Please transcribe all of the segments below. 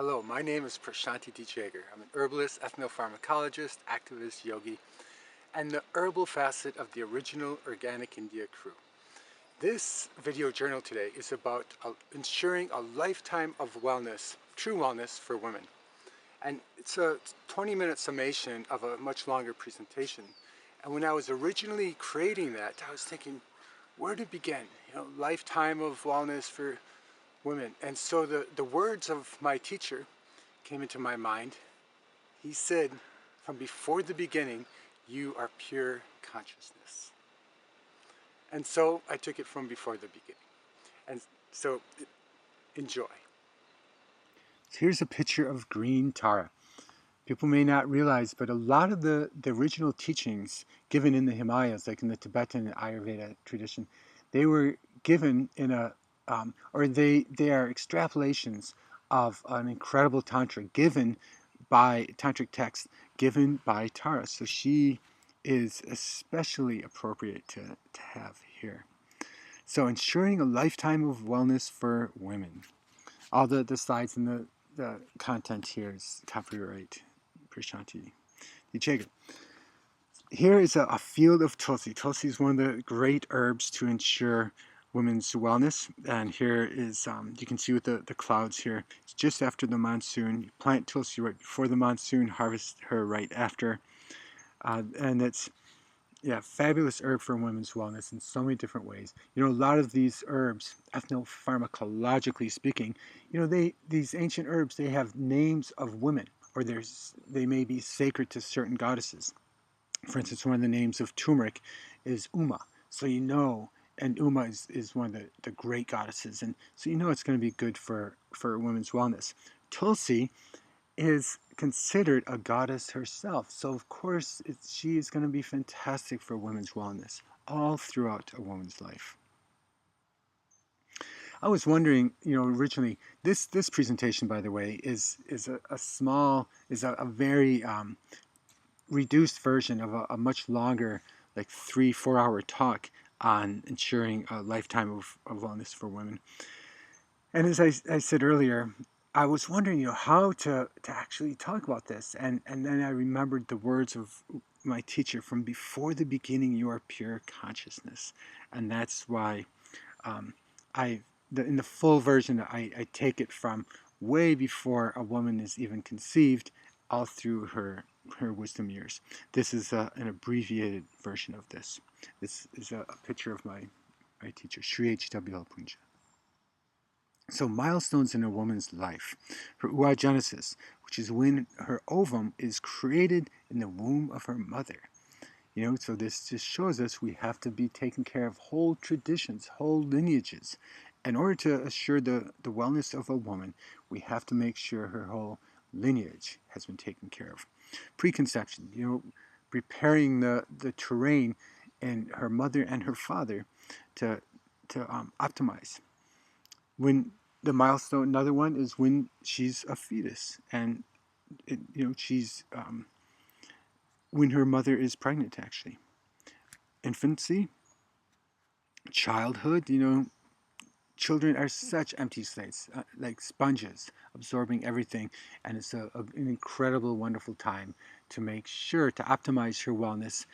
Hello, my name is Prashanti. I'm an herbalist, ethnopharmacologist, activist, yogi, and the herbal facet of the original Organic India crew. This video journal today is about ensuring a lifetime of wellness, true wellness for women. And it's a 20-minute summation of a much longer presentation. And when I was originally creating that, I was thinking, where to begin? Lifetime of wellness for women. And so the words of my teacher came into my mind. He said, from before the beginning, you are pure consciousness. And so I took it from before the beginning. And so enjoy. So here's a picture of green Tara. People may not realize, but a lot of the original teachings given in the Himalayas, like in the Tibetan and Ayurveda tradition, they were given in a they are extrapolations of an incredible tantra given by tantric text given by Tara. So she is especially appropriate to have here. So ensuring a lifetime of wellness for women. All the slides and the content here is copyright Prashanti. Here is a field of Tulsi. Tulsi is one of the great herbs to ensure women's wellness. And here is, you can see with the clouds here, it's just after the monsoon. You plant Tulsi right before the monsoon, harvest her right after. And it's, fabulous herb for women's wellness in so many different ways. A lot of these herbs, ethnopharmacologically speaking, these ancient herbs, they have names of women, or they may be sacred to certain goddesses. For instance, one of the names of turmeric is Uma. So and Uma is one of the great goddesses. And so it's going to be good for women's wellness. Tulsi is considered a goddess herself. So of course, she is going to be fantastic for women's wellness all throughout a woman's life. I was wondering, originally, this presentation, by the way, is a very reduced version of a much longer, like 3-4 hour talk on ensuring a lifetime of wellness for women. And as I said earlier, I was wondering, how to actually talk about this. And then I remembered the words of my teacher, from before the beginning, you are pure consciousness. And that's why in the full version, I take it from way before a woman is even conceived, all through her wisdom years. This is an abbreviated version of this. This is a picture of my teacher, Sri H.W.L. Punja. So milestones in a woman's life. Her Oogenesis, which is when her ovum is created in the womb of her mother. So this just shows us we have to be taking care of whole traditions, whole lineages. In order to assure the wellness of a woman, we have to make sure her whole lineage has been taken care of. Preconception, preparing the terrain in her mother and her father to optimize. When the milestone, another one is when she's a fetus, and she's when her mother is pregnant, actually. Infancy, childhood, children are such empty slates, like sponges, absorbing everything. And it's an incredible, wonderful time to make sure to optimize her wellness.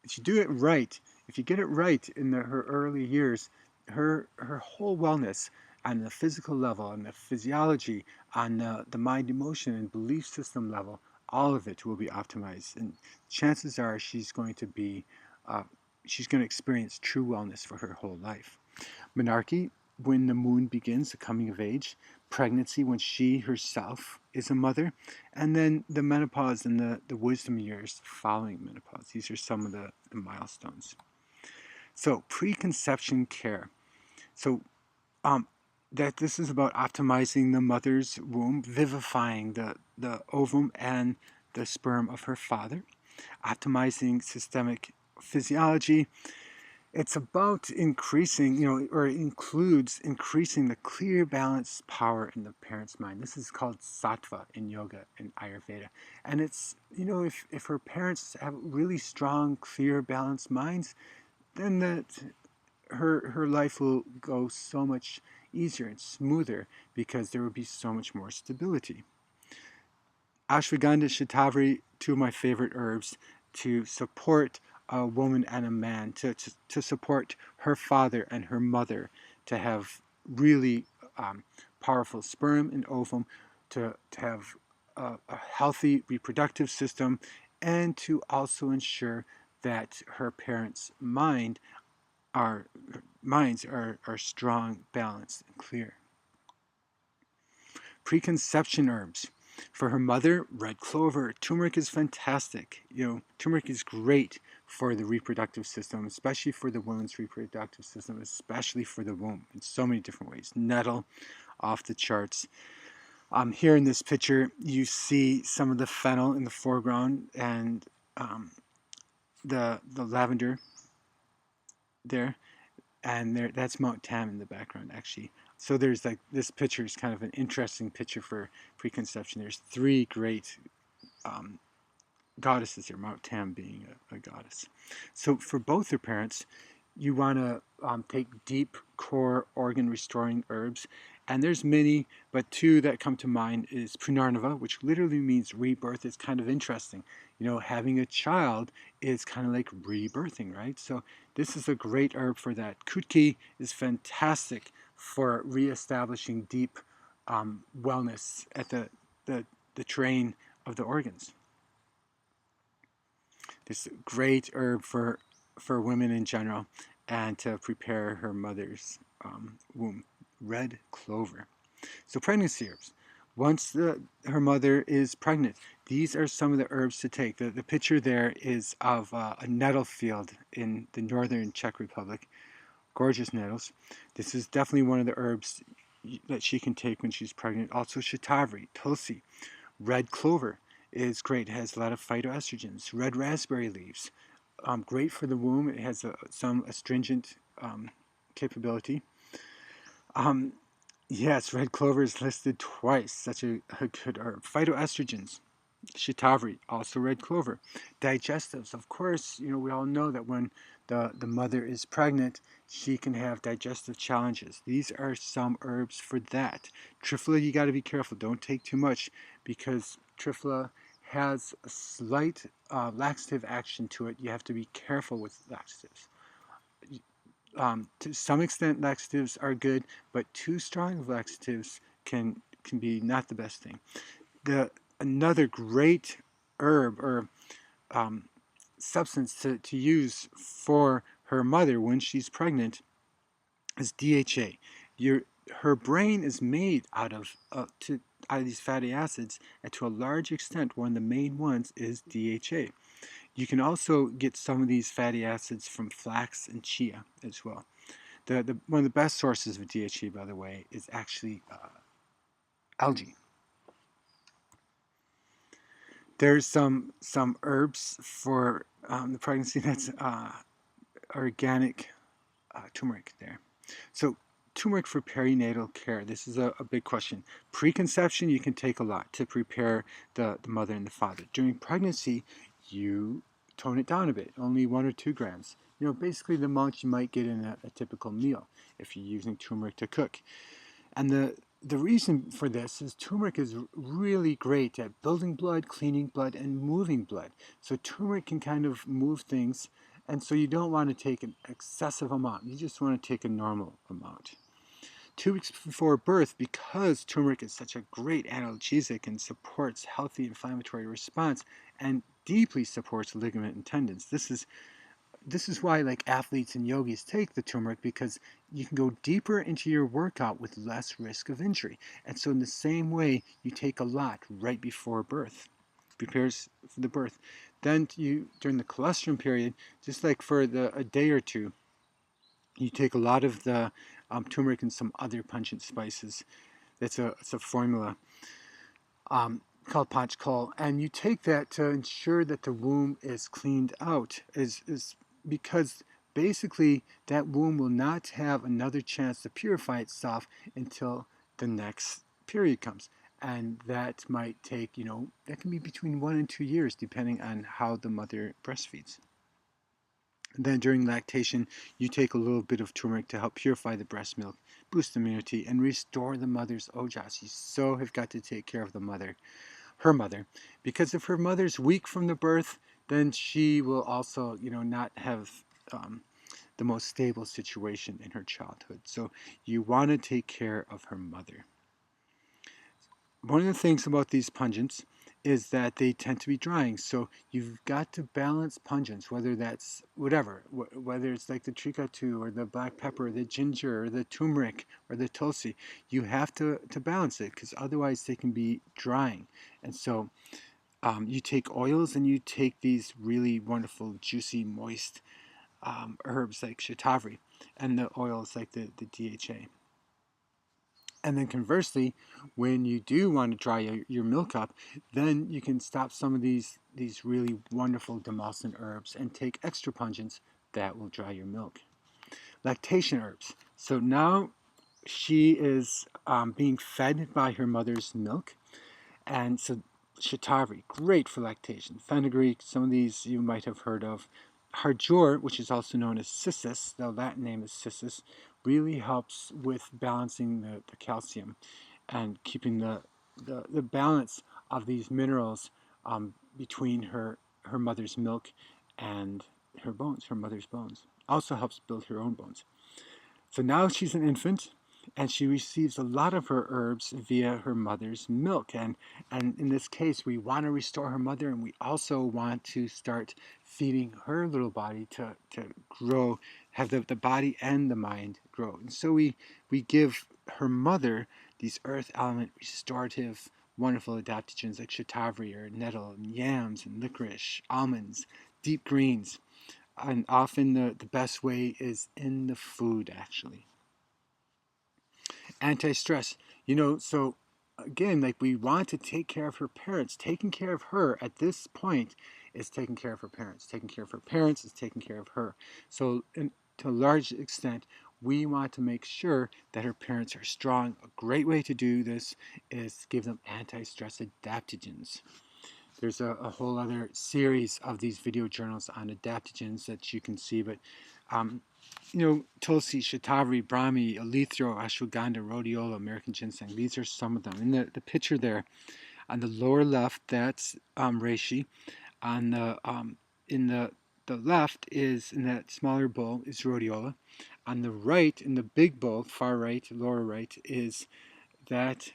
If you do it right, if you get it right in her early years, her whole wellness on the physical level, on the physiology, on the mind, emotion, and belief system level, all of it will be optimized. And chances are she's going to experience true wellness for her whole life. Menarche, when the moon begins, the coming of age. Pregnancy, when she herself is a mother. And then the menopause and the wisdom years following menopause. These are some of the milestones. So preconception care. So that this is about optimizing the mother's womb, vivifying the ovum and the sperm of her father, optimizing systemic physiology. It's about increasing, or it includes increasing the clear, balanced power in the parent's mind. This is called sattva in yoga and Ayurveda. And it's, if her parents have really strong, clear, balanced minds, then her life will go so much easier and smoother because there would be so much more stability. Ashwagandha, shatavari, two of my favorite herbs to support a woman and a man, to support her father and her mother, to have really powerful sperm and ovum, to have a healthy reproductive system, and to also ensure that her parents' minds are strong, balanced, and clear. Preconception herbs. For her mother, red clover. Turmeric is fantastic. Turmeric is great for the reproductive system, especially for the woman's reproductive system, especially for the womb in so many different ways. Nettle, off the charts. Here in this picture, you see some of the fennel in the foreground and the lavender there, and that's Mount Tam in the background, actually. So there's like, this picture is kind of an interesting picture for preconception. There's three great goddesses here, Mount Tam being a goddess. So for both her parents, you want to take deep core organ restoring herbs, and there's many, but two that come to mind is Punarnava, which literally means rebirth. It's kind of interesting. Having a child is kind of like rebirthing, right? So this is a great herb for that. Kutki is fantastic for reestablishing deep wellness at the terrain of the organs. This great herb for women in general, and to prepare her mother's womb. Red clover. So pregnancy herbs. Once her mother is pregnant, these are some of the herbs to take. The picture there is of a nettle field in the northern Czech Republic. Gorgeous nettles. This is definitely one of the herbs that she can take when she's pregnant. Also shatavari, tulsi. Red clover is great. It has a lot of phytoestrogens. Red raspberry leaves, great for the womb. It has some astringent capability. Yes, red clover is listed twice. Such a good herb. Phytoestrogens, shatavari, also red clover. Digestives, of course, we all know that when the mother is pregnant, she can have digestive challenges. These are some herbs for that. Triphala, you got to be careful. Don't take too much, because triphala has a slight laxative action to it. You have to be careful with laxatives. To some extent, laxatives are good, but too strong of laxatives can be not the best thing. Another great herb or substance to use for her mother when she's pregnant is DHA. Her brain is made out of these fatty acids, and to a large extent, one of the main ones is DHA. You can also get some of these fatty acids from flax and chia as well. One of the best sources of DHA, by the way, is actually algae. There's some herbs for the pregnancy. That's organic turmeric there. So turmeric for perinatal care. This is a big question. Preconception, you can take a lot to prepare the mother and the father. During pregnancy, you tone it down a bit, only 1 or 2 grams. Basically the amount you might get in a typical meal if you're using turmeric to cook. And the reason for this is turmeric is really great at building blood, cleaning blood, and moving blood. So turmeric can kind of move things, and so you don't want to take an excessive amount. You just want to take a normal amount. 2 weeks before birth, because turmeric is such a great analgesic and supports healthy inflammatory response and deeply supports ligament and tendons. This is why like athletes and yogis take the turmeric, because you can go deeper into your workout with less risk of injury. And so in the same way, you take a lot right before birth, prepares for the birth. Then during the colostrum period, just like for a day or two, you take a lot of the turmeric and some other pungent spices. It's a formula called Panchkal, and you take that to ensure that the womb is cleaned out, is because basically that womb will not have another chance to purify itself until the next period comes. And that might take, that can be between 1 and 2 years, depending on how the mother breastfeeds. And then during lactation, you take a little bit of turmeric to help purify the breast milk boost immunity, and restore the mother's ojas. You so have got to take care of the mother, her mother, because if her mother's weak from the birth, then she will also, not have the most stable situation in her childhood. So you want to take care of her mother. One of the things about these pungents is that they tend to be drying. So you've got to balance pungents, whether that's whatever, whether it's like the trikatu or the black pepper, the ginger or the turmeric or the tulsi. You have to balance it because otherwise they can be drying. And so you take oils and you take these really wonderful, juicy, moist herbs like shatavari and the oils like the DHA. And then conversely, when you do want to dry your milk up, then you can stop some of these really wonderful demulcent herbs and take extra pungents that will dry your milk. Lactation herbs. So now she is being fed by her mother's milk. And so shatavari, great for lactation. Fenugreek, some of these you might have heard of. Harjour, which is also known as cissus, the Latin name is cissus, really helps with balancing the calcium and keeping the balance of these minerals between her mother's milk and her bones, her mother's bones. Also helps build her own bones. So now she's an infant, and she receives a lot of her herbs via her mother's milk. And in this case, we want to restore her mother, and we also want to start feeding her little body to grow, have the body and the mind grow. And so we give her mother these earth element restorative, wonderful adaptogens like shatavari or nettle and yams and licorice, almonds, deep greens. And often the best way is in the food, actually. Anti-stress. So again, like we want to take care of her parents. Taking care of her at this point is taking care of her parents. Taking care of her parents is taking care of her. So to a large extent, we want to make sure that her parents are strong. A great way to do this is give them anti-stress adaptogens. There's a whole other series of these video journals on adaptogens that you can see, but Tulsi, Shatavari, Brahmi, Elithro, Ashwagandha, Rhodiola, American Ginseng. These are some of them. In the picture there, on the lower left, that's reishi. On the in the left is in that smaller bowl is Rhodiola. On the right, in the big bowl, far right, lower right, is the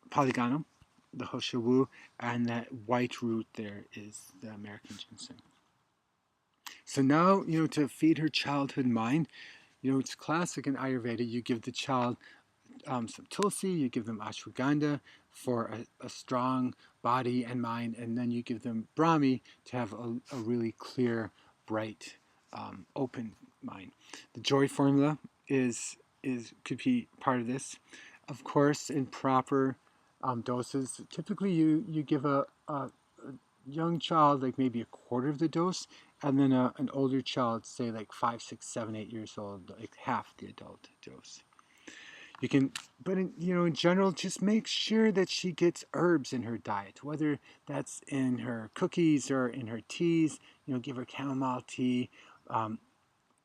Polygonum, the Hoshawu, and that white root there is the American Ginseng. So now, to feed her childhood mind, it's classic in Ayurveda. You give the child some tulsi, you give them ashwagandha for a strong body and mind, and then you give them Brahmi to have a really clear, bright, open mind. The joy formula could be part of this. Of course, in proper doses, typically you give a young child like maybe a quarter of the dose, and then an older child, say like 5, 6, 7, 8 years old, like half the adult dose. You can, but in general, just make sure that she gets herbs in her diet, whether that's in her cookies or in her teas. Give her chamomile tea.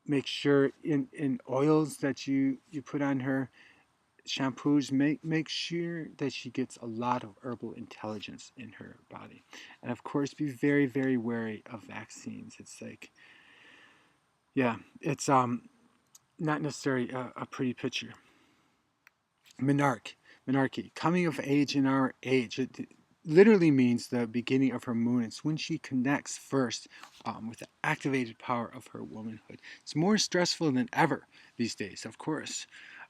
Make sure in oils that you put on her shampoos, make sure that she gets a lot of herbal intelligence in her body. And of course, be very, very wary of vaccines. It's like, yeah, it's not necessarily a pretty picture. Menarche, coming of age in our age. It literally means the beginning of her moon. It's when she connects first with the activated power of her womanhood. It's more stressful than ever these days, of course.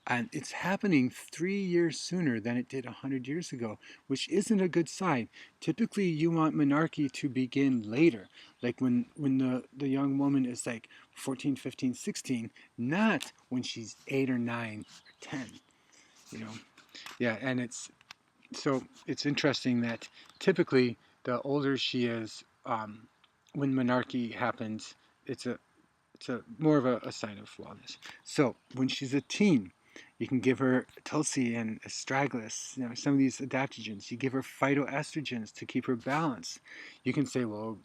And it's happening 3 years sooner than it did 100 years ago, which isn't a good sign. Typically, you want menarche to begin later, like when the young woman is like 14, 15, 16, not when she's 8 or 9 or 10. Yeah, and it's interesting that typically the older she is, when menarche happens, it's a more of a sign of wellness. So when she's a teen, you can give her tulsi and astragalus, some of these adaptogens. You give her phytoestrogens to keep her balanced. You can say, well,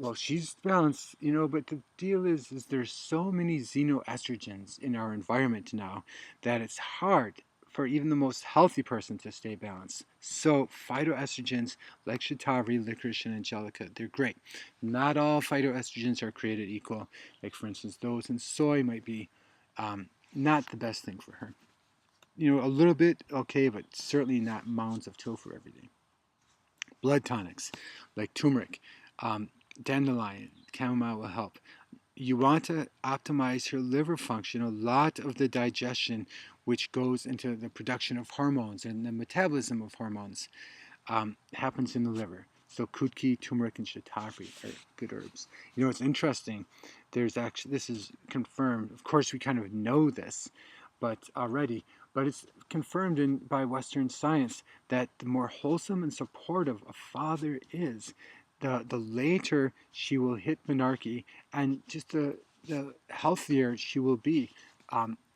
Well, she's balanced, but the deal is there's so many xenoestrogens in our environment now that it's hard for even the most healthy person to stay balanced. So phytoestrogens like shatavari, licorice, and angelica, they're great. Not all phytoestrogens are created equal. Like for instance, those in soy might be not the best thing for her. A little bit okay, but certainly not mounds of tofu every day. Blood tonics like turmeric, um, dandelion, chamomile will help. You want to optimize your liver function. A lot of the digestion, which goes into the production of hormones and the metabolism of hormones, happens in the liver. So kutki, turmeric, and shatavari are good herbs. It's interesting. There's actually, this is confirmed. Of course, we kind of know this, but already, but it's confirmed by Western science that the more wholesome and supportive a father is, the later she will hit menarche, and just the healthier she will be,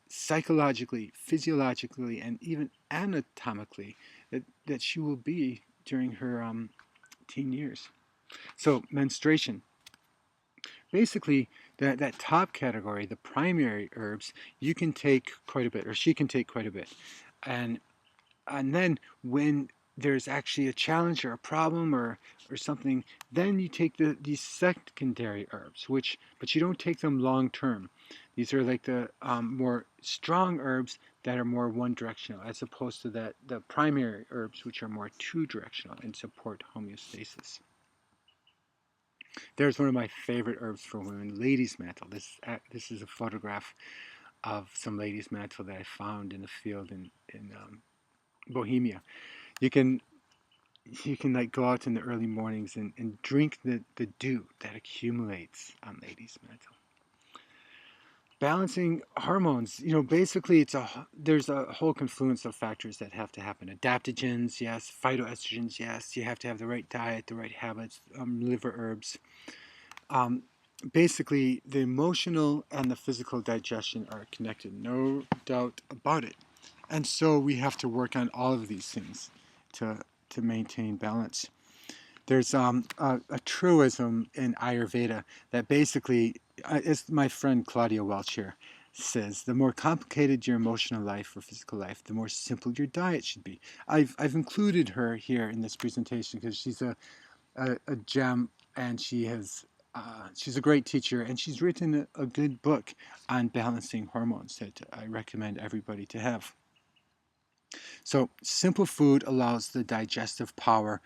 psychologically, physiologically, and even anatomically, that she will be during her teen years. So menstruation, basically that top category, the primary herbs, you can take quite a bit, or she can take quite a bit, and then when there's actually a challenge or a problem or something, then you take these secondary herbs, but you don't take them long term. These are like the more strong herbs that are more one directional, as opposed to the primary herbs, which are more two directional and support homeostasis. There's one of my favorite herbs for women, lady's mantle. This is a photograph of some lady's mantle that I found in a field in Bohemia. You can like go out in the early mornings and drink the dew that accumulates on ladies' mantle. Balancing hormones, basically there's a whole confluence of factors that have to happen. Adaptogens, yes. Phytoestrogens, yes. You have to have the right diet, the right habits, liver herbs. Basically, the emotional and the physical digestion are connected, no doubt about it. And so we have to work on all of these things to maintain balance. There's a truism in Ayurveda that basically, as my friend Claudia Welch here says, the more complicated your emotional life or physical life, the more simple your diet should be. I've included her here in this presentation because she's a gem, and she's a great teacher, and she's written a good book on balancing hormones that I recommend everybody to have. So simple food allows the digestive power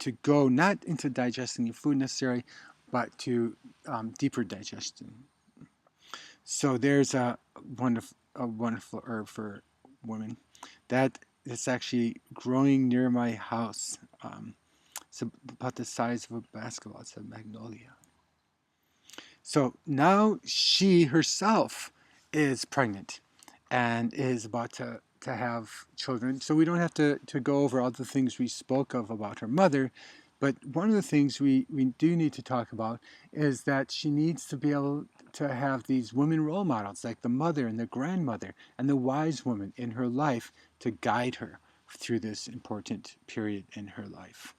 to go not into digesting your food necessarily, but to deeper digestion. So there's a wonderful herb for women that is actually growing near my house. It's about the size of a basketball. It's a magnolia. So now she herself is pregnant and is about to have children. So we don't have to go over all the things we spoke of about her mother. But one of the things we do need to talk about is that she needs to be able to have these women role models, like the mother and the grandmother and the wise woman in her life, to guide her through this important period in her life.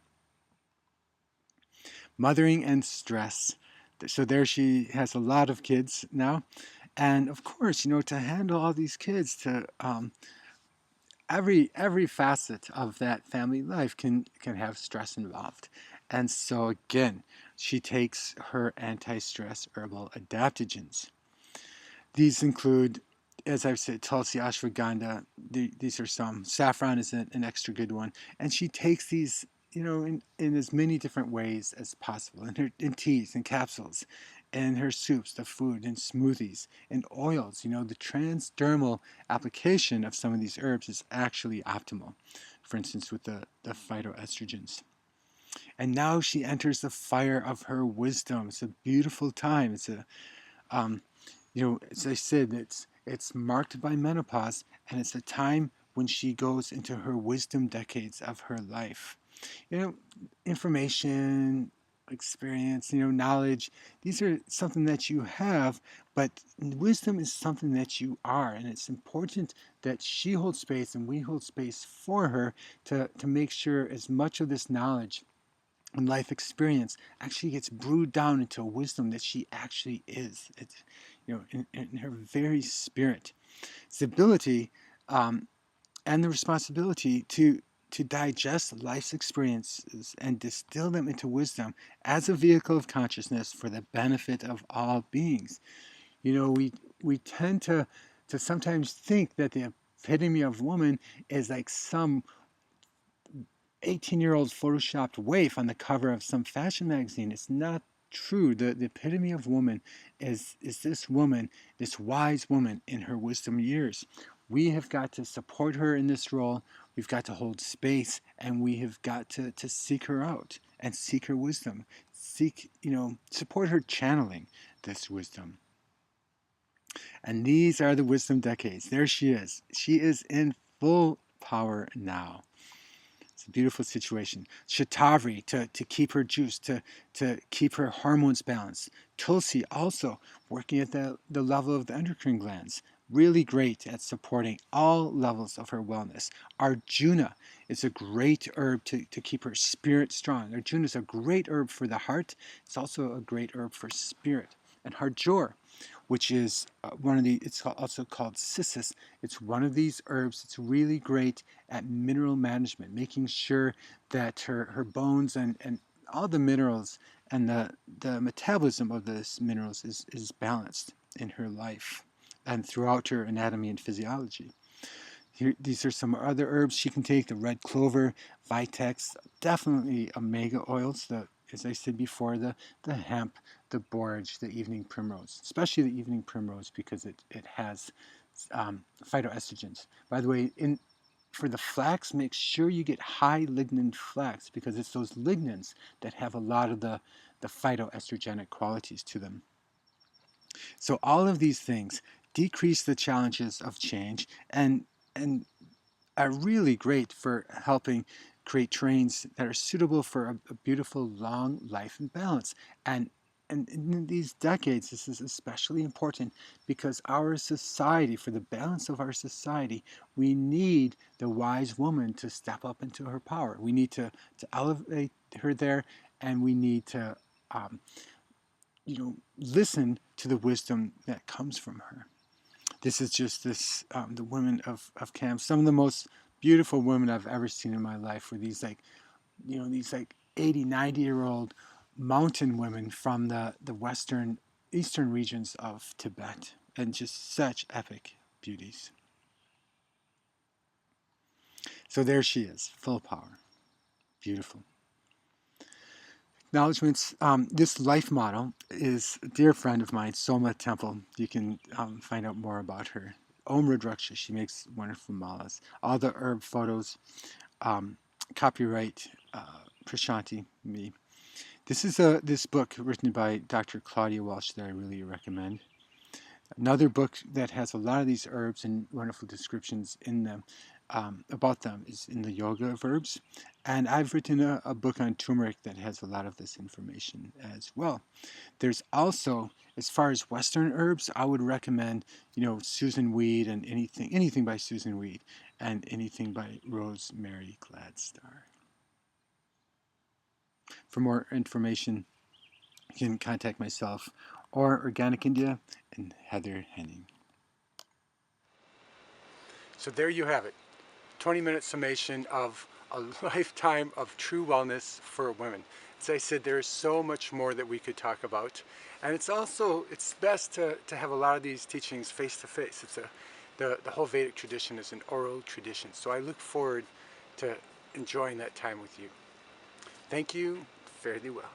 Mothering and stress. So there she has a lot of kids now. And of course, to handle all these kids, to every facet of that family life can have stress involved. And so again, she takes her anti-stress herbal adaptogens. These include, as I've said, Tulsi, ashwagandha. These are some. Saffron is an extra good one. And she takes these, in as many different ways as possible, in teas and capsules, and her soups, the food, and smoothies, and oils. The transdermal application of some of these herbs is actually optimal. For instance, with the phytoestrogens. And now she enters the fire of her wisdom. It's a beautiful time. It's as I said, it's marked by menopause, and it's a time when she goes into her wisdom decades of her life. Information, experience, knowledge, these are something that you have, but wisdom is something that you are, and it's important that she holds space and we hold space for her to make sure as much of this knowledge and life experience actually gets brewed down into a wisdom that she actually is. It's, in her very spirit. It's the ability and the responsibility to digest life's experiences and distill them into wisdom as a vehicle of consciousness for the benefit of all beings. We tend to sometimes think that the epitome of woman is like some 18-year-old photoshopped waif on the cover of some fashion magazine. It's not true. The epitome of woman is this woman, this wise woman in her wisdom years. We have got to support her in this role. We've got to hold space, and we have got to seek her out and seek her wisdom. Support her channeling this wisdom. And these are the wisdom decades. There she is. She is in full power now. It's a beautiful situation. Shatavari to keep her juice, to keep her hormones balanced. Tulsi also working at the level of the endocrine glands. Really great at supporting all levels of her wellness. Arjuna is a great herb to keep her spirit strong. Arjuna is a great herb for the heart. It's also a great herb for spirit. And Harjor, which is it's also called cissus. It's one of these herbs. It's really great at mineral management, making sure that her bones and all the minerals and the metabolism of those minerals is balanced in her life and throughout her anatomy and physiology. These are some other herbs she can take: the red clover, vitex, definitely omega oils, as I said before, the hemp, the borage, the evening primrose, especially the evening primrose because it has phytoestrogens. By the way, for the flax, make sure you get high lignin flax because it's those lignins that have a lot of the phytoestrogenic qualities to them. So all of these things decrease the challenges of change and are really great for helping create terrains that are suitable for a beautiful long life and balance. And in these decades, this is especially important because our society, for the balance of our society, we need the wise woman to step up into her power. We need to elevate her there, and we need to listen to the wisdom that comes from her. This is just the women of Cam, some of the most beautiful women I've ever seen in my life were these 80, 90-year-old mountain women from the eastern regions of Tibet, and just such epic beauties. So there she is, full power, beautiful. Acknowledgements. This life model is a dear friend of mine, Soma Temple. You can find out more about her. Om Rudraksha, she makes wonderful malas. All the herb photos, copyright Prashanti, me. This is this book written by Dr. Claudia Welch that I really recommend. Another book that has a lot of these herbs and wonderful descriptions in them about them is in the Yoga of Herbs. And I've written a book on turmeric that has a lot of this information as well. There's also, as far as Western herbs, I would recommend, Susan Weed and anything by Susan Weed and anything by Rosemary Gladstar. For more information, you can contact myself or Organic India and Heather Henning. So there you have it. 20-minute summation of a lifetime of true wellness for women. As I said, there is so much more that we could talk about. And it's best to have a lot of these teachings face to face. The whole Vedic tradition is an oral tradition. So I look forward to enjoying that time with you. Thank you. Fare thee well.